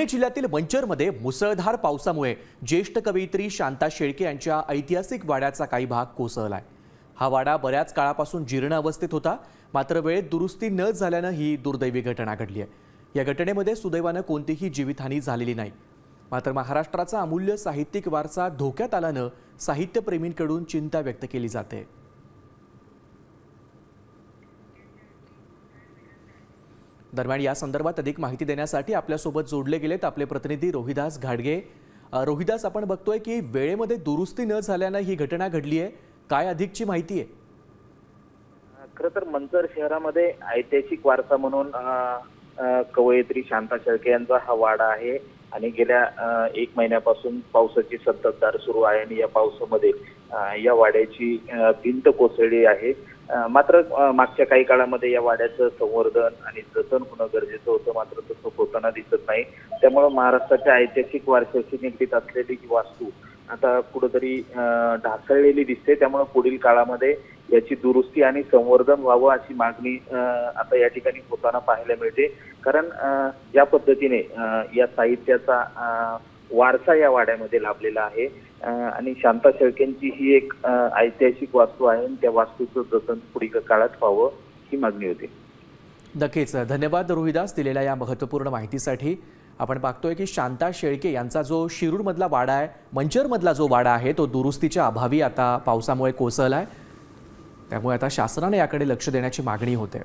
पुणे जिल्ह्यातील मंचरमध्ये मुसळधार पावसामुळे ज्येष्ठ कवयित्री शांता शेळके यांच्या ऐतिहासिक वाड्याचा काही भाग कोसळलाय। हा वाडा बऱ्याच काळापासून जीर्ण अवस्थेत होता, मात्र वेळेत दुरुस्ती न झाल्यानं ही दुर्दैवी घटना घडली आहे। या घटनेमध्ये सुदैवानं कोणतीही जीवितहानी झालेली नाही, मात्र महाराष्ट्राचा अमूल्य साहित्यिक वारसा धोक्यात आल्यानं साहित्यप्रेमींकडून चिंता व्यक्त केली जाते। दरम्यान या संदर्भात अधिक माहिती देण्यासाठी आपल्यासोबत जोडले गेलेत आपले प्रतिनिधी रोहिदास घाडगे। रोहिदास, आपण बघतोय की वेळेमध्ये दुरुस्ती न झाल्यानं ही घटना घडली आहे, काय अधिकची माहिती आहे? खरं तर मंचर शहरामध्ये ऐतिहासिक वारसा म्हणून कवयित्री शांता शेळके यांचा हा वाडा आहे आणि गेल्या 1 महिन्यापासून पावसाची संततधार सुरू आहे आणि या पावसामध्ये या वाड्याची भिंत कोसळली आहे। मात्र मागच्या काही काळामध्ये या वाड्याचं संवर्धन आणि जतन होणं गरजेचं होतं, मात्र तसं होताना दिसत नाही। त्यामुळे महाराष्ट्राच्या ऐतिहासिक वारशाशी निगडीत असलेली ही वास्तू आता कुठेतरी ढासळलेली दिसते। त्यामुळे पुढील काळामध्ये याची दुरुस्ती आणि संवर्धन व्हावं अशी मागणी आता या ठिकाणी होताना पाहायला मिळते। कारण या पद्धतीने या साहित्याचा वारसा या वाड्यामध्ये लाभलेला आहे आणि शांता शेळकेंची ही एक ऐतिहासिक वास्तू आहे आणि त्या वास्तूचं जतन पुढील काळात व्हावं ही मागणी होती। नक्कीच धन्यवाद रोहिदास दिलेल्या या महत्त्वपूर्ण माहितीसाठी। आपण पाहतोय की शांता शेळके यांचा जो शिरूरमधला वाडा आहे, मंचरमधला जो वाडा आहे, तो दुरुस्तीच्या अभावी आता पावसामुळे कोसळलाय। त्यामुळे आता शासनाने याकडे लक्ष देण्याची मागणी होते।